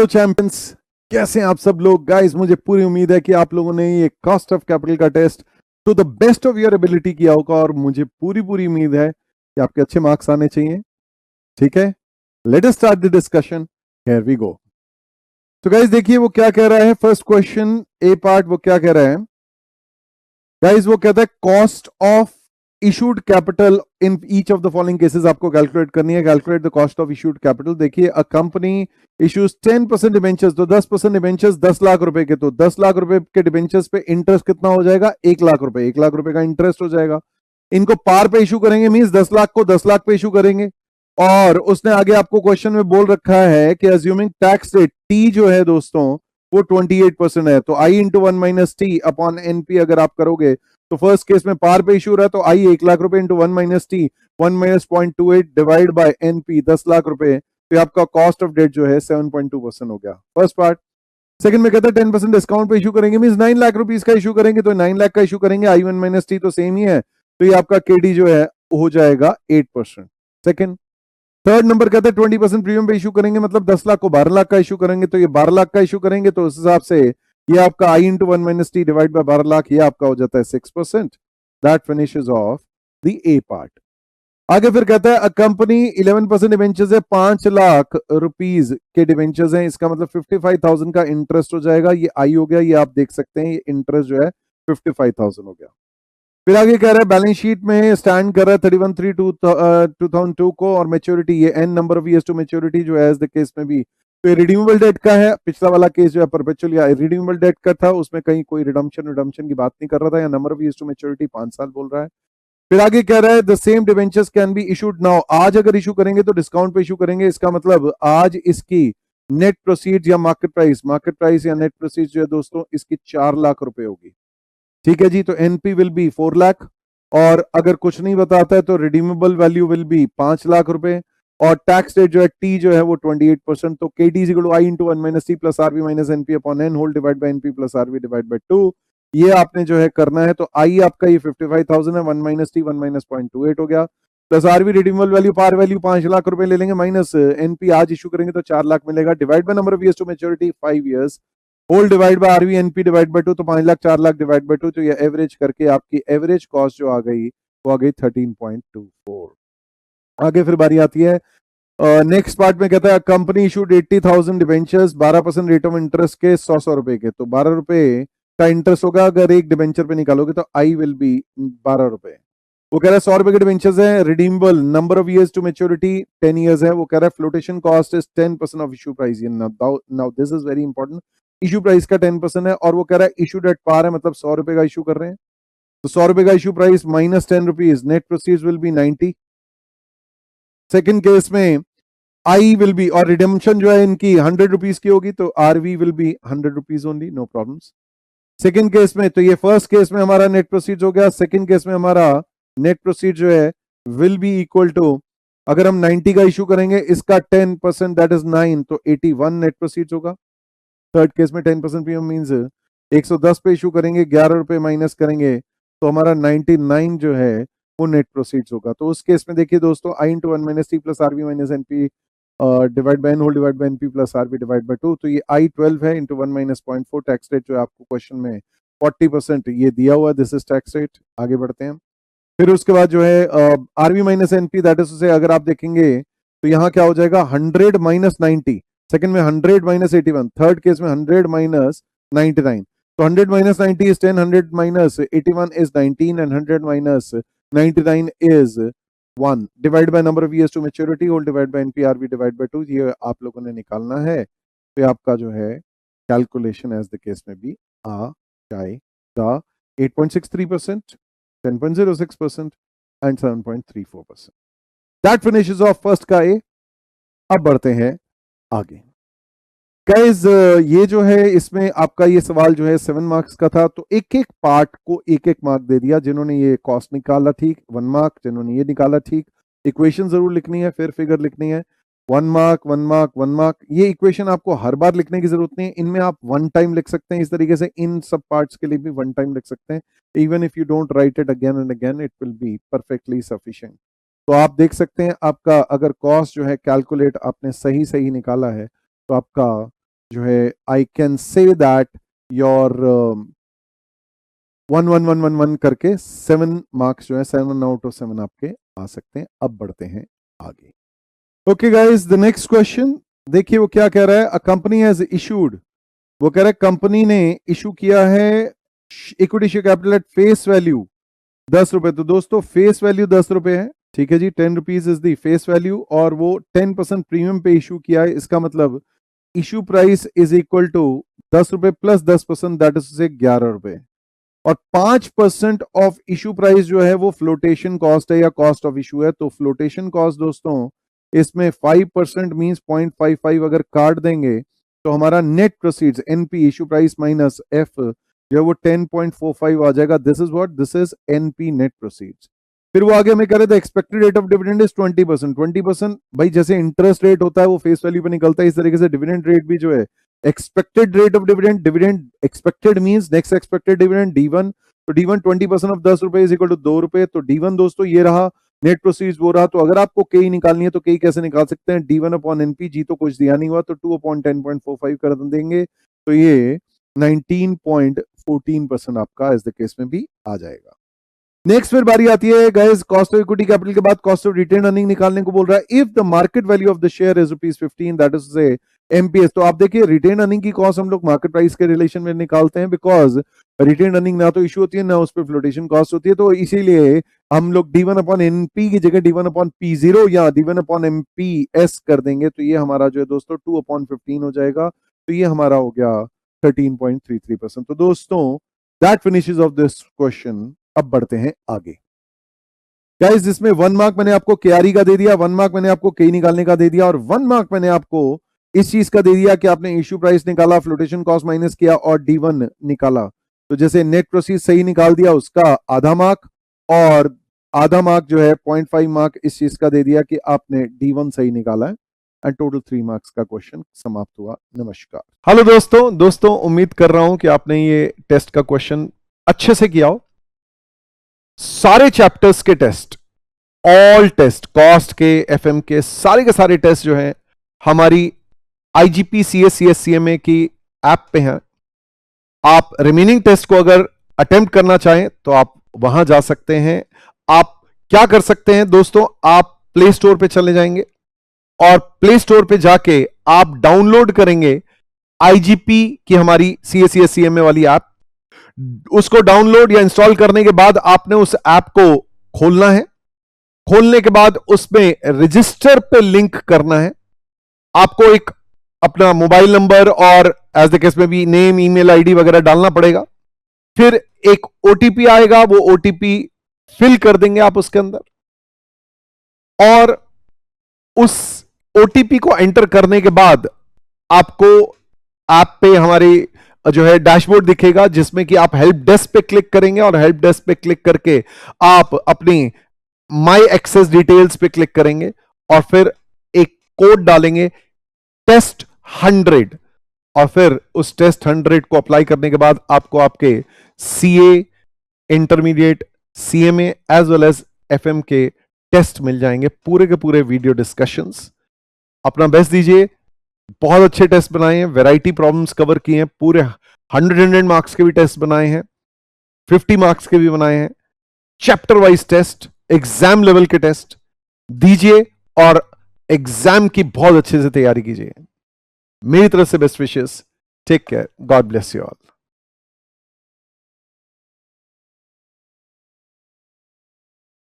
Hello champions, कैसे हैं आप सब लोग। गाइस, मुझे पूरी उम्मीद है कि आप लोगों ने ये कॉस्ट ऑफ कैपिटल का test to the best of your ability किया होगा और मुझे पूरी उम्मीद है कि आपके अच्छे मार्क्स आने चाहिए। ठीक है, let us start the discussion. Here we go. तो गाइस देखिए वो क्या कह रहा है। फर्स्ट क्वेश्चन ए पार्ट वो क्या कह रहा है गाइस, वो कहता है cost of issued capital in each of the following cases आपको कैलकुलेट करनी है। Calculate the cost of issued capital. देखिए, अ कंपनी इश्यूज 10% डिबेंचर्स, तो 10% डिबेंचर्स 10 लाख रुपए के, तो 10 लाख रुपए के डिबेंचर्स पे इंटरेस्ट कितना हो जाएगा? 1 लाख रुपए। 1 लाख रुपए का इंटरेस्ट हो जाएगा। इनको पार पे इशू करेंगे, मींस 10 लाख को 10 लाख पे इशू करेंगे। और उसने आगे आपको क्वेश्चन में बोल रखा है कि अज्यूमिंग टैक्स रेट टी जो है दोस्तों वो 28% है, तो I into 1 minus t upon NP अगर आप करोगे तो फर्स्ट केस में पार पे इशू रहा तो आई 1 लाख रुपए into 1 minus T 1 minus 0.28 divide by NP 10 lakh रुपए, तो आपका कॉस्ट ऑफ डेट जो है 7.2% हो गया। First part. सेकंड में कहता है 10% डिस्काउंट पे इशू करेंगे, मींस 9 लाख रुपीस का इशू करेंगे, तो 9 लाख का इशू करेंगे, आई 1 माइनस टी तो सेम ही है, तो ये आपका केडी जो है हो जाएगा 8%। सेकंड। थर्ड नंबर कहते हैं 20% प्रीमियम पे इशू करेंगे, मतलब 10 लाख को 12 लाख का इशू करेंगे, तो ये 12 लाख का इशू करेंगे, तो उस हिसाब से ये आपका I into 1 minus t divide by 12 lakh, ये आपका हो जाता है 6%। That finishes off the A part. आगे फिर कहता है अ कंपनी 11% डिबेंचर्स है, 5 लाख रुपीस के डिबेंचर्स हैं, इसका मतलब 55,000 का इंटरेस्ट हो जाएगा। ये आई हो गया, ये आप देख सकते हैं, ये इंटरेस्ट जो है 55,000 हो गया। फिर आगे कह रहा है बैलेंस शीट में स्टैंड कर रहा है 31/3/2002 को, और मेच्योरिटी ये n number of years to maturity जो है एज द केस में भी, तो ये रिडीमेबल डेट का है। पिछला वाला केस जो है परपेचुअल या रिडीमेबल डेट का था, उसमें कहीं कोई रिडम्पशन की बात नहीं कर रहा था, या number of years to maturity 5 साल बोल रहा है। फिर आगे कह रहा है the same debentures can be issued now, आज अगर इशू करेंगे तो डिस्काउंट पे इशू करेंगे, इसका मतलब आज इसकी नेट प्रोसीड्स या मार्केट प्राइस या नेट प्रोसीड्स जो है दोस्तों इसकी 4 लाख रुपए होगी। ठीक है जी, तो एनपी विल बी 4 लाख, और अगर कुछ नहीं बताता है तो redeemable value will be 5 lakh रुपए, और टैक्स रेट जो है टी जो है वो 28%, तो K T equal to I into 1 minus T plus RB minus NP upon N whole divide by NP plus RB divide by 2, ये आपने जो है करना है। तो आई आपका ये 55,000 है, 1 माइनस टी 1 माइनस 0.28 हो गया, plus RB redeemable value par value 5 lakh रुपए ले लेंगे, माइनस एनपी आज इशू करेंगे तो 4 लाख मिलेगा, divide by number of years to maturity 5 years, whole divide by RV NP divide by 2, तो 5 लाख 4 लाख डिवाइड बाय 2, तो ये एवरेज करके आपकी एवरेज कॉस्ट जो आ गई वो आ गई 13.24। आगे फिर बारी आती है नेक्स्ट पार्ट में, कहता है company issued 80,000 debentures 12% rate of interest के 100 रुपए के, तो 12 रुपए का इंटरेस्ट होगा अगर एक डिबेंचर पे निकालोगे, तो आई विल बी 12 रुपए। वो कह रहा है 100 रुपए के डिबेंचर्स है, redeemable number of years to maturity 10 years है। वो कह रहा है flotation cost is 10% of issue price. Now this is very important, issue price का 10% है, और वो कह रहा है इशू एट पार है, मतलब 100 रुपए का इशू कर रहे हैं, तो 100 रुपए का issue price minus 10 rupees, net proceeds will be 90। Second case में आई विल बी, और रिडेम्पशन जो है इनकी 100 रुपीज की होगी, तो RV will be 100 rupees only, no problems. Second case में, तो ये फर्स्ट केस में हमारा नेट प्रोसीड्स हो गया, सेकंड केस में हमारा नेट प्रोसीड जो है विल बी इक्वल टू, अगर हम 90 का इशू करेंगे इसका 10% दैट इज 9, तो 81 नेट प्रोसीड्स होगा। थर्ड केस में 10% प्रीमियम मींस 110 पे इशू करेंगे, 11 रुपए माइनस करेंगे, तो हमारा 99 जो है वो नेट प्रोसीड्स होगा। तो उस केस में देखिए दोस्तों, I into 1 minus T plus RB minus NP divide by n whole divide by NP plus RB divide by 2, तो ये आई 12 है इंटू 1 माइनस 0.4, टैक्स रेट जो है आपको क्वेश्चन में 40% ये दिया हुआ है, दिस इज टैक्स रेट। आगे बढ़ते हैं। फिर उसके बाद जो है RB minus NP, that is उसे अगर आप देखेंगे तो यहाँ क्या हो जाएगा 100 माइनस 90, सेकंड में 100 माइनस 81, थर्ड केस में 100 माइनस 99, तो 100 minus 90 is 10, 100 minus 81 is 19, and 100 minus 99 is 1, divide by number of years to maturity whole divide by NPRB divide by 2, ये आप लोगों ने निकालना है। तो आपका जो है कैलकुलेशन एज द केस में भी आ जाएगा 8.63%, 10.06% and 7.34%। That finishes of first का ए। अब बढ़ते हैं आगे। गाइस ये जो है इसमें आपका ये सवाल जो है 7 मार्क्स का था, तो एक एक पार्ट को एक एक मार्क दे दिया। जिन्होंने ये कॉस्ट निकाला ठीक 1 मार्क, जिन्होंने ये निकाला ठीक, इक्वेशन जरूर लिखनी है, फिर फिगर लिखनी है, 1 मार्क 1 मार्क 1 मार्क। ये इक्वेशन आपको हर बार लिखने की जरूरत नहीं है, इनमें आप 1 टाइम लिख सकते हैं। इस तरीके से इन सब पार्ट्स के लिए भी 1 टाइम लिख सकते हैं। Even if you don't write it again and again it will be perfectly sufficient. तो आप देख सकते हैं आपका अगर कॉस्ट जो है कैलकुलेट आपने सही सही निकाला है, तो आपका जो है I can say that your 1 1 1 1 1 करके 7 मार्क्स जो है 7 आउट ऑफ 7 आपके आ सकते हैं। अब बढ़ते हैं आगे। Okay guys, the next question देखिए वो क्या कह रहा है। अ कंपनी हैज इशूड, वो कह रहा है कंपनी ने इशू किया है equity share capital at face value 10 रुपए। तो दोस्तों फेस वैल्यू 10 रुपए है, ठीक है जी, 10 rupees is the face value, और वो 10% प्रीमियम पे इशू किया है। इसका मतलब issue price is equal to 10 रुपए प्लस 10%, दैट इज से 11 रुपए। और 5% ऑफ इशू प्राइस जो है वो फ्लोटेशन कॉस्ट है या कॉस्ट ऑफ इशू है। तो फ्लोटेशन कॉस्ट दोस्तों इसमें 5% मींस 0.55 अगर काट देंगे तो हमारा net proceeds NP issue price minus F जो है वो 10.45 आ जाएगा। This is what, this is NP net proceeds. फिर वो आगे हमें कह रहे थे expected rate of dividend is 20%। 20% भाई जैसे इंटरेस्ट रेट होता है वो फेस वैल्यू पे निकलता है, इस तरीके से डिविडेंड रेट भी जो है expected rate of dividend, dividend expected means next expected dividend D1, तो D1 20% ऑफ 10 रुपए इज इक्वल टू 2 रुपए। तो D1 दोस्तों ये रहा, नेट प्रोसीड्स वो रहा। तो अगर आपको के निकालनी है तो के कैसे निकाल सकते हैं, D1 अपॉन एनपी, जी तो कुछ दिया नहीं हुआ तो 2 अपॉन 10.45 कर देंगे, तो ये 19.14% आपका इस केस में भी आ जाएगा। नेक्स्ट फिर बारी आती है guys cost of equity capital के बाद कॉस्ट ऑफ रिटेन अर्निंग निकालने को बोल रहा है। If the market value of the share is ₹15 that is से एमपीएस। तो आप देखिए रिटेन अर्निंग की कॉस्ट हम लोग मार्केट प्राइस के रिलेशन में निकालते हैं, बिकॉज रिटेन अर्निंग ना तो इशू होती है ना उस पर फ्लोटेशन कॉस्ट होती है। तो इसीलिए हम लोग D1 अपॉन एनपी की जगह D1 अपॉन P0 या D1 अपॉन एमपीएस कर देंगे। तो ये हमारा जो है दोस्तों 2 अपॉन 15 हो जाएगा। तो ये हमारा हो गया 13.33%। तो दोस्तों that finishes of this question. अब बढ़ते हैं आगे गाइस, जिसमें 1 मार्क मैंने आपको केआरई का दे दिया, 1 मार्क मैंने आपको के निकालने का दे दिया, और 1 मार्क मैंने आपको इस चीज का दे दिया कि आपने इश्यू प्राइस निकाला, फ्लोटेशन कॉस्ट माइनस किया और D1 निकाला। तो जैसे नेट प्रोसीड सही निकाल दिया उसका आधा मार्क, और आधा मार्क जो है 0.5 मार्क इस चीज का दे दिया कि आपने D1 सही निकाला है। एंड टोटल 3 मार्क्स का क्वेश्चन समाप्त हुआ। नमस्कार। हेलो दोस्तों उम्मीद कर रहा हूं कि आपने ये टेस्ट का क्वेश्चन अच्छे से किया हो। सारे चैप्टर्स के टेस्ट, ऑल टेस्ट, कॉस्ट के, एफएम के सारे टेस्ट जो हैं हमारी आईजीपी सीएस सीएससीएमए की ऐप पे हैं। आप रिमेनिंग टेस्ट को अगर अटेम्प्ट करना चाहें तो आप वहां जा सकते हैं। आप क्या कर सकते हैं दोस्तों, आप प्ले स्टोर पे चले जाएंगे और प्ले स्टोर पे जाके आप डाउनलोड करेंगे आईजीपी की हमारी सीएस सीएससीएमए वाली ऐप। उसको डाउनलोड या इंस्टॉल करने के बाद आपने उस ऐप को खोलना है। खोलने के बाद उसमें रजिस्टर पे लिंक करना है। आपको एक अपना मोबाइल नंबर और एज द केस में भी नेम, ईमेल आईडी वगैरह डालना पड़ेगा। फिर एक ओटीपी आएगा, वो ओटीपी फिल कर देंगे आप उसके अंदर, और उस ओटीपी को एंटर करने के बाद आपको ऐप पे हमारी जो है डैशबोर्ड दिखेगा, जिसमें कि आप हेल्प डेस्क पे क्लिक करेंगे, और हेल्प डेस्क पे क्लिक करके आप अपनी माई एक्सेस डिटेल्स पे क्लिक करेंगे और फिर एक कोड डालेंगे टेस्ट 100, और फिर उस टेस्ट 100 को अप्लाई करने के बाद आपको आपके CA, intermediate, CMA as well as FM के टेस्ट मिल जाएंगे, पूरे के पूरे वीडियो डिस्कशंस। अपना बेस्ट दीजिए, बहुत अच्छे टेस्ट बनाए हैं, वैरायटी प्रॉब्लम्स कवर किए हैं, पूरे 100 मार्क्स के भी टेस्ट बनाए हैं, 50 मार्क्स के भी बनाए हैं, chapter wise test, exam level के टेस्ट दीजिए और एग्जाम की बहुत अच्छे से तैयारी कीजिए। मेरी तरफ से best wishes, take care, God bless you all.